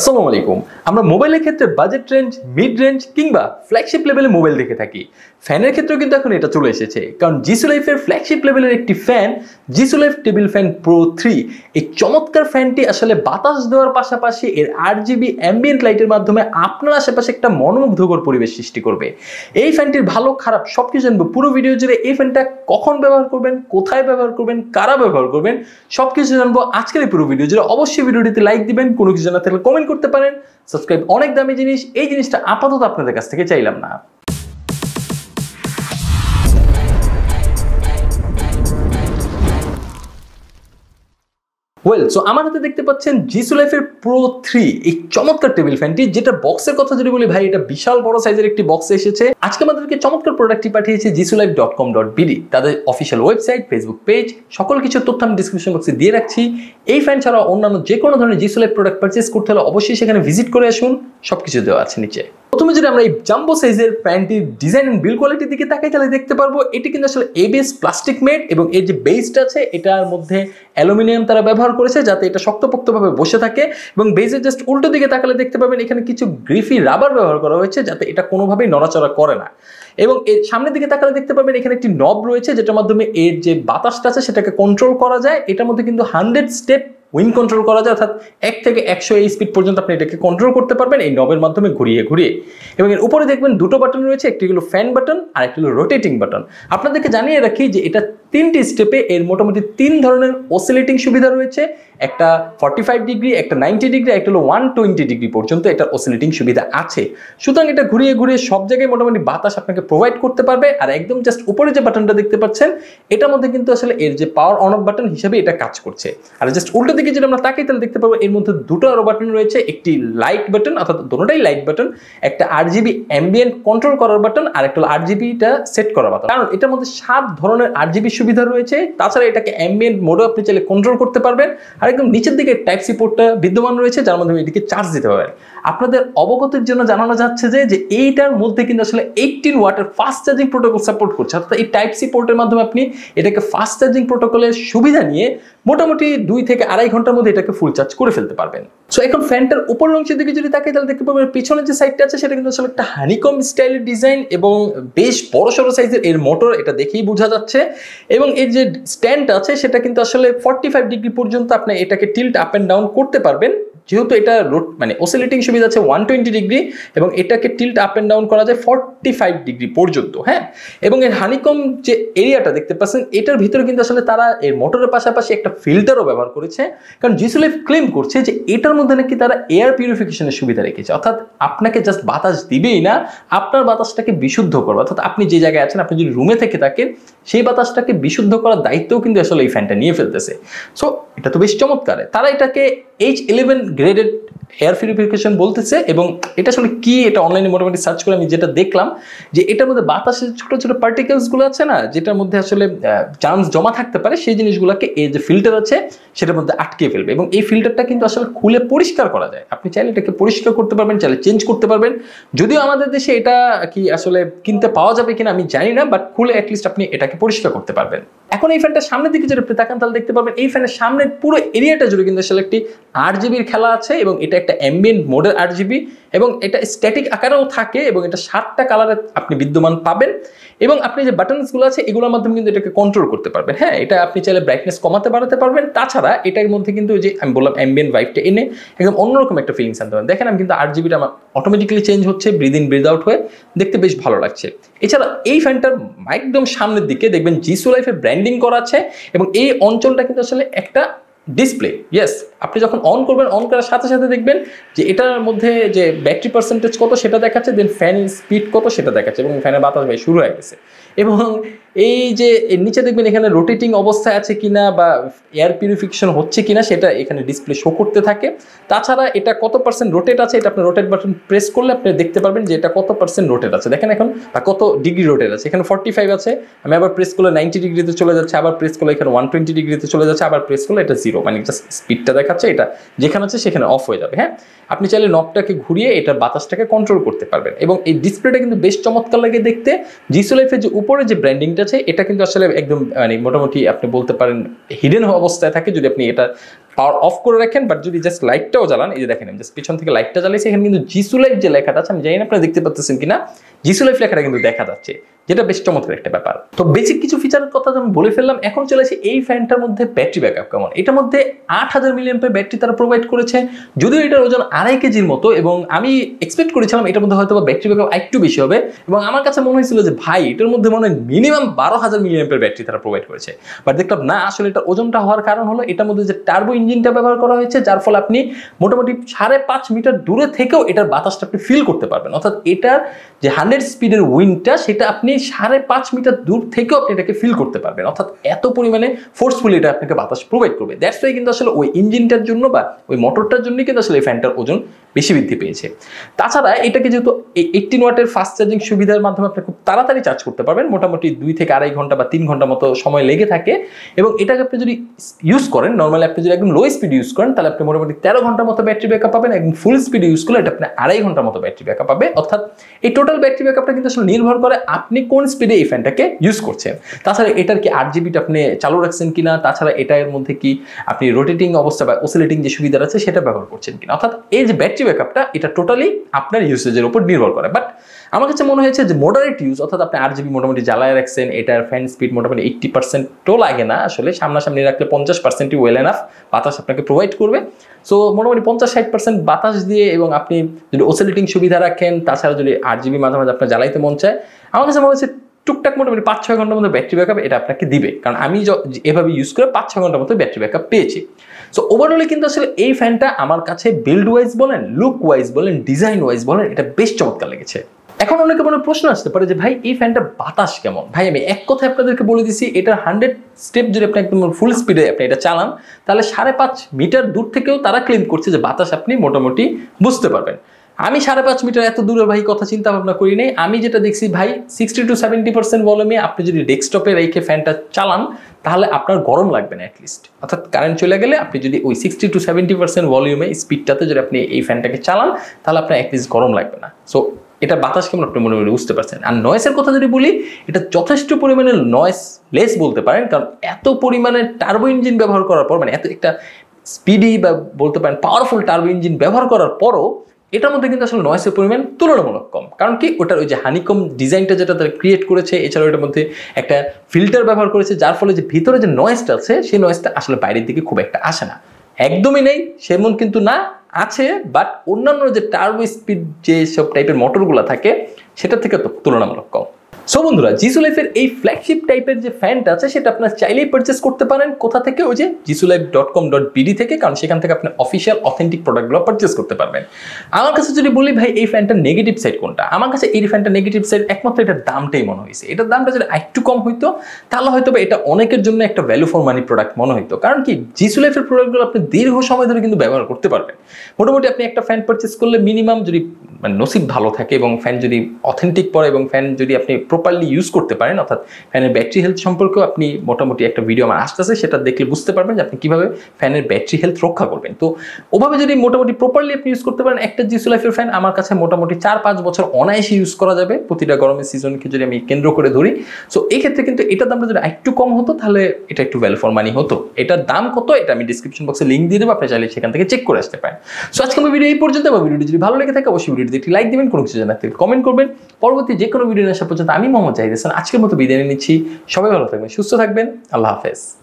আসসালামু আলাইকুম। আমরা মোবাইলের ক্ষেত্রে বাজেট রেঞ্জ, মিড রেঞ্জ কিংবা ফ্ল্যাগশিপ লেভেলে মোবাইল দেখে থাকি। ফ্যানের ক্ষেত্রেও কিন্তু এখন এটা চলে এসেছে, কারণ জিসু লাইফের ফ্ল্যাগশিপ লেভেলের একটি fan Jisu life table fan pro 3। এই চমৎকার ফ্যানটি আসলে বাতাস দেওয়ার পাশাপাশি এর RGB অ্যাম্বিয়েন্ট লাইটের মাধ্যমে আপনার আশেপাশে একটা মনোমুগ্ধকর পরিবেশ সৃষ্টি করবে। এই ফ্যানটির ভালো খারাপ সবকিছু জানবো পুরো ভিডিও জুড়ে। এই ফ্যানটা কখন ব্যবহার করবেন, কোথায় ব্যবহার করবেন, কারা ব্যবহার করবেন, সবকিছু জানবো আজকের এই পুরো ভিডিও জুড়ে। অবশ্যই ভিডিওটিতে লাইক দিবেন, কোনো কিছু জানা থাকলে কমেন্ট করতে পারেন। সাবস্ক্রাইব অনেক দামি জিনিস, এই জিনিসটা আপাতত আপনাদের কাছ থেকে চাইলাম না। ওয়েল, সো আমার হাতে দেখতে পাচ্ছেন জিসু লাইফের প্রো 3, এই চমৎকার টেবিল ফ্যানটি, যেটা বক্সের কথা যদি বলি ভাই, এটা বিশাল বড় সাইজের একটি বক্সে এসেছে। আজকে আমাদেরকে চমৎকার প্রোডাক্টটি পাঠিয়েছে jisulife.com.bd, তাদের অফিসিয়াল ওয়েবসাইট, ফেসবুক পেজ, সকল কিছুর তথ্য আমি ডিসক্রিপশন বক্সে দিয়ে রাখছি। এই ফ্যান ছাড়া অন্যান্য যে কোনো ধরনের জিসু লাইফ প্রোডাক্ট পারচেস করতে হলে অবশ্যই সেখানে ভিজিট করে আসুন, সবকিছু দেওয়া আছে নিচে। প্রথমে যদি আমরা এই জাম্বো সাইজের ফ্যানটির ডিজাইন এন্ড বিল্ড কোয়ালিটির দিকে তাকাই, তাহলে দেখতে পারবো এটি কিন্তু আসলে ABS প্লাস্টিক মেড, এবং এর যে বেসটা আছে এটার মধ্যে অ্যালুমিনিয়াম তারা ব্যবহার করেছে যাতে এটা শক্তপোক্তভাবে বসে থাকে। এবং বেসের জাস্ট উল্টো দিকে তাকালে দেখতে পাবেন এখানে কিছু গ্রিফি রাবার ব্যবহার করা হয়েছে যাতে এটা কোনোভাবেই নড়াচড়া করে না। এবং এর সামনের দিকে তাকালে দেখতে পাবেন এখানে একটি নব রয়েছে যেটার মাধ্যমে এর যে বাতাসটা আছে সেটাকে কন্ট্রোল করা যায়। এটার মধ্যে কিন্তু 100 স্টেপ উইন্ড কন্ট্রোল করা যায়, অর্থাৎ 1 থেকে 100 এই স্পিড পর্যন্ত আপনি এটাকে কন্ট্রোল করতে পারবেন এই নবের মাধ্যমে ঘুরিয়ে ঘুরিয়ে। এবং এর উপরে দেখবেন দুটো বাটন রয়েছে, একটি হলো ফ্যান বাটন আর একটি হলো রোটেটিং বাটন। আপনাদেরকে জানিয়ে রাখি যে এটা 3টি স্টেপে এর মোটামুটি 3 ধরনের অসিলেটিং সুবিধা রয়েছে। একটা 45 ডিগ্রি, একটা 90 ডিগ্রি, একটা হলো 120 ডিগ্রি পর্যন্ত এটার অসিলেটিং সুবিধা আছে। সুতরাং এটা ঘুরিয়ে ঘুরিয়ে সব জায়গায় মোটামুটি বাতাস আপনাকে প্রোভাইড করতে পারবে। আর একদম জাস্ট উপরে যে বাটনটা দেখতে পাচ্ছেন এটার মধ্যে কিন্তু আসলে এর যে পাওয়ার অন অফ বাটন হিসেবে এটা কাজ করছে। আর জাস্ট উল্টো দিকে যদি আমরা তাকাই তাহলে দেখতে পাবো এর মধ্যে দুটো আরো বাটন রয়েছে, একটি লাইট বাটন, অর্থাৎ দুটোটাই লাইট বাটন, একটা RGB অ্যাম্বিয়েন্ট কন্ট্রোল করার বাটন আর একটা হলো RGBটা সেট করার বাটন। কারণ এটার মধ্যে 7 ধরনের RGB সুবিধা রয়েছে। তাছাড়া এটাকে অ্যাম্বিয়েন্ট মোডও আপনি চাইলে কন্ট্রোল করতে পারবেন। আর একদম নিচের দিকে টাইপ সি পোর্টটা বিদ্যমান রয়েছে যার মাধ্যমে এটিকে চার্জ দিতে পারবেন। আপনাদের অবগতির জন্য জানানো যাচ্ছে যে এইটার মধ্যে কিন্তু আসলে 18 ওয়াটের ফাস্ট চার্জিং প্রোটোকল সাপোর্ট করছে, অর্থাৎ এই টাইপ সি পোর্টের মাধ্যমে আপনি এটাকে ফাস্ট চার্জিং প্রোটোকলের সুবিধা নিয়ে মোটামুটি 2 থেকে আড়াই ঘন্টার মধ্যে এটাকে ফুল চার্জ করে ফেলতে পারবেন। সো এখন ফ্যানটার উপরের অংশের দিকে যদি তাকাই তাহলে দেখতে পাবেন পিছনের যে সাইডটা আছে সেটা কিন্তু আসলে একটা হানিকম স্টাইলের ডিজাইন এবং বেশ বড় সড়ো সাইজের এর মোটর, এটা দেখেই বোঝা যাচ্ছে। এবং এর যে স্ট্যান্ডটা আছে সেটা কিন্তু আসলে 45 ডিগ্রি পর্যন্ত আপনি এটাকে টিল্ট আপ এন্ড ডাউন করতে পারবেন, যেহেতু এটা মানে অসিলেটিং সুবিধা আছে 120 ডিগ্রি এবং এটাকে টিল্ট আপ এন্ড ডাউন করা যায় 45 ডিগ্রি পর্যন্ত। হ্যাঁ, এবং এর হানিকম যে এরিয়াটা দেখতে পাচ্ছেন এটার ভিতরে কিন্তু আসলে তারা এর মোটরের পাশাপাশি একটা ফিল্টারও ব্যবহার করেছে, কারণ জিসু লাইফ ক্লেম করছে যে এটার মধ্যে নাকি তারা এয়ার পিউরিফিকেশনের সুবিধা রেখেছে, অর্থাৎ আপনাকে জাস্ট বাতাস দিবেই না, আপনার বাতাসটাকে বিশুদ্ধ করবে। অর্থাৎ আপনি যে জায়গায় আছেন, আপনি যদি রুমে থেকে থাকেন, সেই বাতাসটাকে বিশুদ্ধ করার দায়িত্বও কিন্তু আসলে এই ফ্যানটা নিয়ে ফেলতেছে। সো এটা তো বেশ চমৎকার। তারা এটাকে H11 গ্রেডেড এয়ার পিউরিফিকেশন বলতেছে। এবং এটা আসলে কি, এটা অনলাইনে মোটামুটি সার্চ করে আমি যেটা দেখলাম যে এটার মধ্যে বাতাসের ছোট ছোট পার্টিকেলসগুলো আছে না, যেটার মধ্যে আসলে চান্স জমা থাকতে পারে, সেই জিনিসগুলোকে এই যে ফিল্টার আছে সেটার মধ্যে আটকে ফেলবে। এবং এই ফিল্টারটা কিন্তু আসলে খুলে পরিষ্কার করা যায়, আপনি চাইলে এটাকে পরিষ্কার করতে পারবেন, চাইলে চেঞ্জ করতে পারবেন। যদিও আমাদের দেশে এটা কি আসলে কিনতে পাওয়া যাবে কিনা আমি জানি না, বাট খুলে অ্যাটলিস্ট আপনি এটাকে পরিষ্কার করতে পারবেন। এখন এই ফ্যানটার সামনের দিকে যদি আপনি তাকান তাহলে দেখতে পাবেন এই ফ্যানের সামনের পুরো এরিয়াটা জুড়ে কিন্তু আসলে একটি RGBর খেলা আছে, এবং এটা একটা অ্যাম্বিয়েন্ট মোডের RGB, এবং এটা স্ট্যাটিক আকারেও থাকে, এবং এটা 7টা কালারে আপনি বিদ্যমান পাবেন। এবং আপনি যে বাটনসগুলো আছে এগুলোর মাধ্যমে কিন্তু এটাকে কন্ট্রোল করতে পারবেন। হ্যাঁ, এটা আপনি চাইলে ব্রাইটনেস কমাতে বাড়াতে পারবেন। তাছাড়া এটার মধ্যে কিন্তু যে আমি বললাম অ্যাম্বিয়েন্ট ভাইবটা এনে একদম অন্যরকম একটা ফিলিংস আনতে পারেন। দেখেন আমি কিন্তু RGBটা আমার অটোমেটিক্যালি চেঞ্জ হচ্ছে, ব্রিদ ইন ব্রিদ আউট হয়ে, দেখতে বেশ ভালো লাগছে। এছাড়া এই ফ্যানটার একদম সামনের দিকে দেখবেন জিসু লাইফের ব্র্যান্ডিং করা আছে, এবং এই অঞ্চলটা কিন্তু আসলে একটা ডিসপ্লে। ইয়েস, আপনি যখন অন করবেন, অন করার সাথে সাথে দেখবেন যে এটার মধ্যে যে ব্যাটারি পার্সেন্টেজ কত সেটা দেখাচ্ছে, দেন ফ্যানের স্পিড কত সেটা দেখাচ্ছে, এবং ফ্যানের বাতাস ভাই শুরু হয়ে গেছে। এবং এই যে নিচে দেখবেন এখানে রোটেটিং অবস্থায় আছে কিনা বা এয়ার পিউরিফিকেশন হচ্ছে কিনা সেটা এখানে ডিসপ্লে শো করতে থাকে। তাছাড়া এটা কত পার্সেন্ট রোটেট আছে, এটা আপনি রোটেট বাটন প্রেস করলে আপনি দেখতে পারবেন যে এটা কত পার্সেন্ট রোটেট আছে। দেখেন এখন কত ডিগ্রি রোটেট আছে, এখানে 45 আছে, আমি আবার প্রেস করলে 90 ডিগ্রিতে চলে যাচ্ছে, আবার প্রেস করলে এখানে 120 ডিগ্রিতে চলে যাচ্ছে, আবার প্রেস করলে এটা 0, মানে জাস্ট স্পিডটা দেখাচ্ছে, এটা যেখানে আছে সেখানে অফ হয়ে যাবে। হ্যাঁ, আপনি চাইলে নবটাকে ঘুরিয়ে এটার বাতাসটাকে কন্ট্রোল করতে পারবেন। এবং এই ডিসপ্লেটা কিন্তু বেশ চমৎকার লাগে দেখতে। জিসু লাইফের যে উপরে যে ব্র্যান্ডিংটা আছে, এটা কিন্তু আসলে একদম মানে মোটামুটি আপনি বলতে পারেন হিডেন অবস্থায় থাকে যদি আপনি এটা পাওয়ার অফ করে রাখেন। বাট যদি জাস্ট লাইটটাও জ্বালান, এই যে দেখেন আমি জাস্ট পিছন থেকে লাইটটা জ্বালিয়েছি, এখানে কিন্তু জিসু লাইফ যে লেখাটা আছে, আমি জানি না আপনারা দেখতে পাচ্ছেন কিনা, জিসু লাইফ লেখাটা কিন্তু দেখা যাচ্ছে, যেটা বেশ চমৎকার একটা ব্যাপার। তো বেসিক কিছু ফিচারের কথা আমি বলে ফেললাম। এখন চলে আসি এই ফ্যানটার মধ্যে ব্যাটারি ব্যাকআপ কেমন। এটার মধ্যে 8000 মিলিঅ্যাম্পিয়ার ব্যাটারি তারা প্রোভাইড করেছে, যদিও এটার ওজন 2.5 কেজির মতো, এবং আমি এক্সপেক্ট করেছিলাম এটার মধ্যে হয়তো ব্যাটারি ব্যাকআপ একটু বেশি হবে, এবং আমার কাছে মনে হয়েছিল যে ভাই এটার মধ্যে মনে হয় মিনিমাম 12000 মিলিঅ্যাম্পিয়ার ব্যাটারি তারা প্রোভাইড করেছে। বাট দেখলাম না, আসলে এটা ওজনটা হওয়ার কারণ হলো এটার মধ্যে যে টার্বো ইঞ্জিনটা ব্যবহার করা হয়েছে, যার ফলে আপনি মোটামুটি 5.5 মিটার দূরে থেকেও এটার বাতাসটা আপনি ফিল করতে পারবেন। অর্থাৎ এটার যে 100 স্পিডের উইন্ডটা, সেটা আপনি 5.5 মিটার দূর থেকেও আপনি এটাকে ফিল করতে পারবেন। অর্থাৎ এত পরিমাণে ফোর্সফুলি এটা আপনাকে বাতাস প্রোভাইড করবে। দ্যাটস ওয়াই কিন্তু আসলে ওই ইঞ্জিনটার জন্য বা ওই মোটরটার জন্যই কিন্তু আসলে এই ফ্যানটার ওজন বেশি বৃদ্ধি পেয়েছে। তাছাড়া এটাকে যেহেতু 18 ওয়াটের ফাস্ট চার্জিং সুবিধার মাধ্যমে আপনি খুব তাড়াতাড়ি চার্জ করতে পারবেন, মোটামুটি 2 থেকে 2.5 ঘন্টা বা 3 ঘন্টা মতো সময় লেগে থাকে, এবং এটাকে আপনি যদি ইউজ করেন, নর্মালি আপনি যদি একদম লো স্পিড ইউজ করেন, তাহলে আপনি মোটামুটি 13 ঘন্টার মতো ব্যাটারি ব্যাকআপ পাবেন। একদম ফুল স্পিড ইউজ করলে এটা আপনি 2.5 ঘন্টার মতো ব্যাটারি ব্যাকআপ পাবে। অর্থাৎ এই টোটাল ব্যাটারি ব্যাকআপটা কিন্তু আসলে নির্ভর করে আপনি কোন স্পিডে এই ফ্যানটাকে ইউজ করছেন। তাছাড়া এটার কি 8GB আপনি চালু রাখছেন কিনা, তাছাড়া এটার মধ্যে কি আপনি রোটেটিং অবস্থা বা অসিলেটিং যে সুবিধা আছে সেটা ব্যবহার করছেন কিনা। অর্থাৎ এই যে ব্যাটারি ব্যাকআপটা, এটা টোটালি আপনার ইউসেজের উপর নির্ভর করে। বাট আমার কাছে মনে হয়েছে যে মডারেট ইউজ, অর্থাৎ আপনি 8GB মোটামুটি জ্বালায় রাখছেন, এটার ফ্যান স্পিড মোটামুটি 80%ও লাগে না, আসলে সামনাসামনি রাখলে 50%ই ওয়েল এনাফ বাতাস আপনাকে প্রোভাইড করবে। সো মোটামুটি 50-60% বাতাস দিয়ে, এবং আপনি যদি অসিলেটিং সুবিধা রাখেন, তাছাড়া যদি 8GB মাঝে মাঝে আপনার জ্বালাইতে মন চায়, আমার কাছে মনে হচ্ছে টুকটাক মোটামুটি 5-6 ঘন্টার মধ্যে ব্যাটারি ব্যাকআপ এটা আপনাকে দিবে। কারণ আমি এভাবে ইউজ করে 5-6 ঘন্টার মতো ব্যাটারি ব্যাকআপ পেয়েছি। সো ওভারঅলে কিন্তু আসলে এই ফ্যানটা আমার কাছে বিল্ড ওয়াইজ বলেন, লুক ওয়াইজ বলেন, ডিজাইন ওয়াইজ বলেন, এটা বেশ চমৎকার লেগেছে। এখন অনেকে মনে প্রশ্ন আসতে পারে যে ভাই এই ফ্যানটা বাতাস কেমন। ভাই আমি এক কথায় আপনাদেরকে বলে দিচ্ছি, এটার 100 স্টেপ যদি আপনি একদম ফুল স্পিডে আপনি এটা চালান, তাহলে 5.5 মিটার দূর থেকেও তারা ক্লেম করছে যে বাতাস আপনি মোটামুটি বুঝতে পারবেন। আমি 5.5 মিটার এত দূরের ভাই কথা চিন্তা ভাবনা করি নাই। আমি যেটা দেখছি ভাই 60-70% ভলিউমে আপনি যদি ডেস্কটপে রেখে ফ্যানটা চালান, তাহলে আপনার গরম লাগবে না অ্যাটলিস্ট। অর্থাৎ কারেন্ট চলে গেলে আপনি যদি ওই 60-70% ভলিউমে স্পিডটাতে যদি আপনি এই ফ্যানটাকে চালান, তাহলে আপনার অ্যাটলিস্ট গরম লাগবে না। সো এটা বাতাস কেমন আপনি মনে মনে বুঝতে পারছেন। আর নয়েসের কথা যদি বলি, এটা যথেষ্ট পরিমাণে নয়েস লেস বলতে পারেন, কারণ এত পরিমাণে টার্বো ইঞ্জিন ব্যবহার করার পর, মানে এত একটা স্পিডি বা বলতে পারেন পাওয়ারফুল টার্বো ইঞ্জিন ব্যবহার করার পরও এটার মধ্যে কিন্তু আসলে নয়েসের পরিমাণ তুলনামূলক কম। কারণ কি, ওটার ওই যে হানিকম ডিজাইনটা যেটা তারা ক্রিয়েট করেছে, এছাড়াও এটার মধ্যে একটা ফিল্টার ব্যবহার করেছে, যার ফলে যে ভিতরে যে নয়েসটা আছে সেই নয়েসটা আসলে বাইরের দিকে খুব একটা আসে না, একদমই নেই সেমন কিন্তু না, আছে, বাট অন্যান্য যে টার্বো স্পিড যে সব টাইপের মোটরগুলো থাকে সেটা থেকে তো তুলনামূলক কম। সো বন্ধুরা, জিসু লাইফের এই ফ্ল্যাগশিপ টাইপের যে ফ্যানটা আছে সেটা আপনারা চাইলেই পারচেস করতে পারেন। কোথা থেকে? ওই যে jisulife.com.bd থেকে, কারণ সেখান থেকে আপনি অফিসিয়াল অথেন্টিক প্রোডাক্টগুলো পারচেস করতে পারবেন। আমার কাছে যদি বলি ভাই এই ফ্যানটার নেগেটিভ সাইড কোনটা, আমার কাছে এই ফ্যানটার নেগেটিভ সাইড একমাত্র এটার দামটাই মনে হয়েছে। এটার দামটা যদি একটু কম হইতো তাহলে হয়তো এটা অনেকের জন্য একটা ভ্যালু ফর মানি প্রোডাক্ট মনে হইতো। কারণ কি, জিসু লাইফের প্রোডাক্টগুলো আপনি দীর্ঘ সময় ধরে কিন্তু ব্যবহার করতে পারবেন। মোটামুটি আপনি একটা ফ্যান পারচেস করলে মিনিমাম যদি মানে নসিব ভালো থাকে এবং ফ্যান যদি অথেন্টিক পড়ে এবং ফ্যান যদি আপনি প্রপারলি ইউজ করতে পারেন, অর্থাৎ ফ্যানের ব্যাটারি হেলথ সম্পর্কেও আপনি মোটামুটি একটা ভিডিও আমার আসতেছে, সেটা দেখলে বুঝতে পারবেন যে আপনি কিভাবে ফ্যানের ব্যাটারি হেলথ রক্ষা করবেন। তো ওভাবে যদি মোটামুটি প্রপারলি আপনি ইউজ করতে পারেন, একটা জিসু লাইফের ফ্যান আমার কাছে মোটামুটি 4-5 বছর অনায়াসে ইউজ করা যাবে, প্রতিটা গরমের সিজনকে যদি আমি কেন্দ্র করে ধরি। সো এই ক্ষেত্রে কিন্তু এটার দামটা যদি একটু কম হতো তাহলে এটা একটু ভ্যালু ফর মানি হতো। এটার দাম কত এটা আমি ডিসক্রিপশন বক্সে লিঙ্ক দিয়ে দেবো, আপনি চাইলে সেখান থেকে চেক করে আসতে পারেন। সো আজকে আমার ভিডিও এই পর্যন্ত। আমার ভিডিওটি যদি ভালো লেগে থাকে অবশ্যই ভিডিওটি একটি লাইক দিবেন, কোনো কিছু জানাতে কমেন্ট করবেন। পরবর্তী যে কোনো ভিডিও আসা পর্যন্ত আমি মোহাম্মদ জাহিদ হাসান আজকের মতো বিদায় নিচ্ছি। সবাই ভালো থাকবেন, সুস্থ থাকবেন, আল্লাহ হাফেজ।